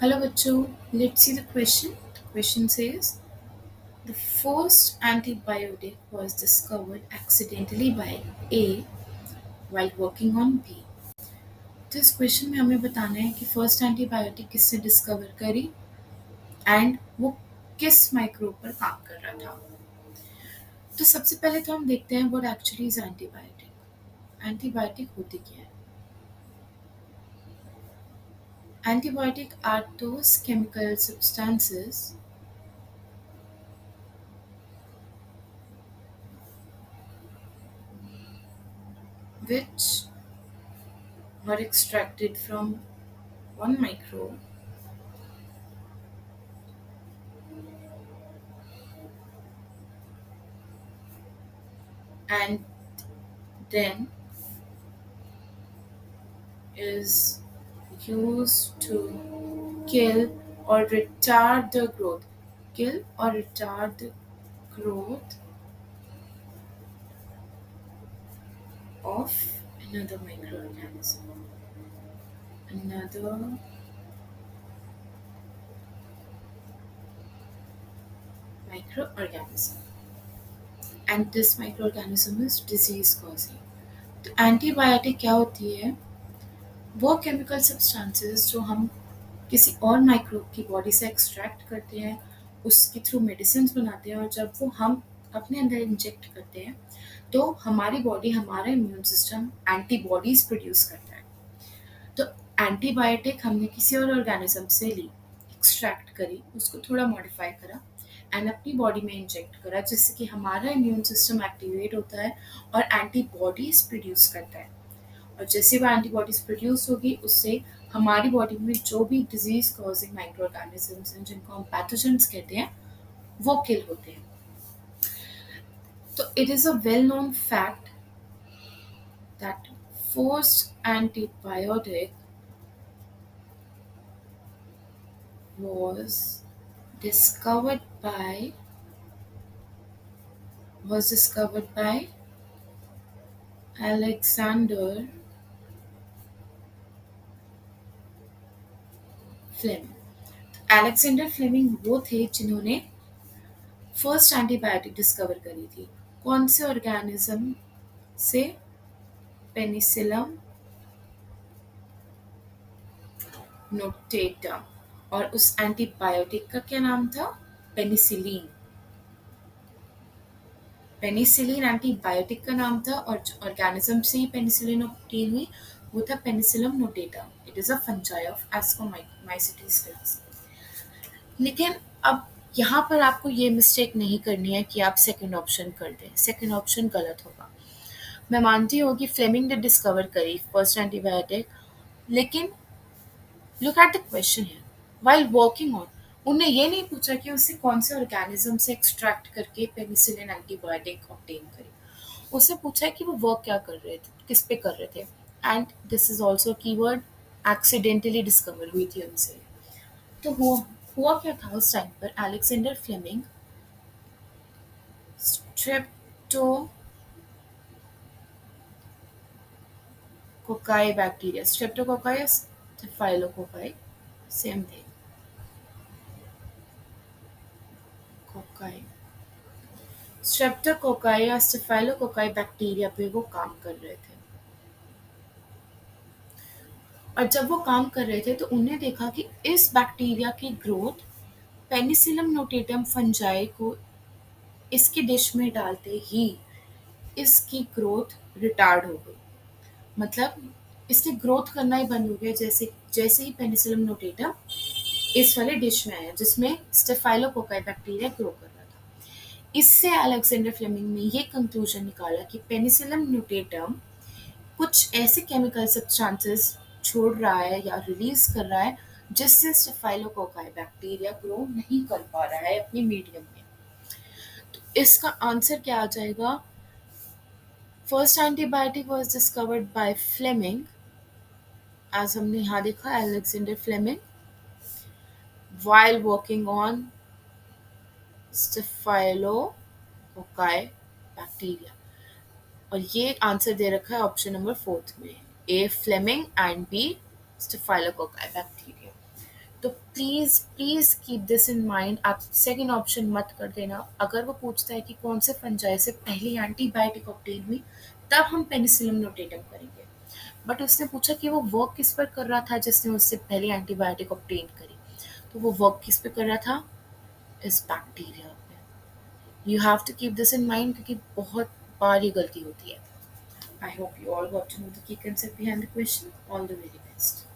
Hello, Bachu. Let's see the question. The question says the first antibiotic was discovered accidentally by A while working on B. तो इस question में हमें बताना है कि first antibiotic किसने डिस्कवर करी एंड वो किस माइक्रोब पर काम कर रहा था. तो सबसे पहले तो हम देखते हैं what actually is antibiotic. Antibiotic होती क्या है? Antibiotic are those chemical substances which are extracted from one microbe and then is used to kill or retard the growth. Kill or retard the growth of another microorganism. Another microorganism. And this microorganism is disease causing. तो antibiotic क्या होती है? वो chemical substances जो हम किसी और microbe की बॉडी से एक्सट्रैक्ट करते हैं, उसके थ्रू मेडिसिन बनाते हैं, और जब वो हम अपने अंदर इंजेक्ट करते हैं तो हमारी बॉडी, हमारा इम्यून सिस्टम एंटीबॉडीज प्रोड्यूस करता है. तो एंटीबायोटिक हमने किसी और ऑर्गेनिज्म से ली, एक्सट्रैक्ट करी, उसको थोड़ा मॉडिफाई करा एंड अपनी बॉडी में इंजेक्ट करा, जिससे कि हमारा इम्यून सिस्टम एक्टिवेट होता है और एंटीबॉडीज प्रोड्यूस करता है. और जैसे वो एंटीबॉडीज प्रोड्यूस होगी, उससे हमारी बॉडी में जो भी डिजीज कॉजिंग माइक्रो ऑर्गेनिजम्स हैं, जिनको हम पैथोजेंस कहते हैं, वो किल होते हैं. तो it is a well known fact that first antibiotic was discovered by Alexander Fleming. Alexander Fleming वो थे जिन्होंने फर्स्ट एंटीबायोटिक डिस्कवर करी थी. कौन से ऑर्गेनिज्म से? पेनिसिलम नोटेटा. और उस एंटीबायोटिक का क्या नाम था? पेनिसिलिन. पेनिसिलिन एंटीबायोटिक का नाम था, और जो ऑर्गेनिज्म से ही पेनिसिलिन ऑब्टेन हुई वो था Penicillium notatum. It is a fungi of ascomycetes class. लेकिन अब यहाँ पर आपको ये मिस्टेक नहीं करनी है कि आप सेकंड ऑप्शन कर दें. सेकंड ऑप्शन गलत होगा. मैं मानती हूँ कि फ्लेमिंग ने डिस्कवर करी फर्स्ट एंटीबायोटिक, लेकिन look at the question here. While working on, उन्हें ये नहीं पूछा कि उससे कौन से ऑर्गेनिज्म से एक्सट्रैक्ट करके पेनिसिलिन एंटीबायोटिक ऑब्टेन करी. उससे पूछा है कि वो वर्क क्या कर रहे थे, किस पे कर रहे थे. And this is also keyword, accidentally discover हुई थी उनसे. तो हुआ क्या था उस टाइम पर? Alexander Fleming streptococci bacteria, streptococci, staphylococci, same thing, cocci, streptococci या स्टेफाइलोकोकाई बैक्टीरिया पे वो काम कर रहे थे. और जब वो काम कर रहे थे तो उन्हें देखा कि इस बैक्टीरिया की ग्रोथ पेनिसिलम नोटेटम फंजाई को इसकी डिश में डालते ही इसकी ग्रोथ रिटार्ड हो गई. मतलब इसने ग्रोथ करना ही बंद हो गया जैसे जैसे ही पेनिसिलम नोटेटम इस वाले डिश में आया, जिसमें स्टेफाइलोकोकाई बैक्टीरिया ग्रो कर रहा था. इससे अलेक्जेंडर फ्लेमिंग ने ये कंक्लूजन निकाला कि पेनिसिलम न्यूटेटम कुछ ऐसे केमिकल सब्सटेंसेस छोड़ रहा है या रिलीज कर रहा है, जिससे स्टेफाइलोकोकाई बैक्टीरिया ग्रो नहीं कर पा रहा है अपने मीडियम में. तो इसका आंसर क्या आ जाएगा? First antibiotic was discovered by Fleming, as हमने यहाँ देखा, Alexander Fleming, while working on staphylococci bacteria. और ये आंसर दे रखा है ऑप्शन नंबर 4 में, A Fleming and B staphylococci bacteria. तो please please keep this in mind. आप सेकंड ऑप्शन मत कर देना। अगर वो पूछता है कि कौन से फंजाई से पहली एंटीबायोटिक ऑब्टेन हुई, तब हम पेनिसिलिन नोटेटम करेंगे। बट उसने पूछा कि वो वर्क किस पर कर रहा था जिसने उससे पहली एंटीबायोटिक ऑब्टेन करी। तो वो वर्क किस पे कर रहा था? इस बैक्टीरिया पे। You have to keep this in mind क्योंकि बहुत बार ये गलती होती है। I hope you all got to know the key concept behind the question. All the very best.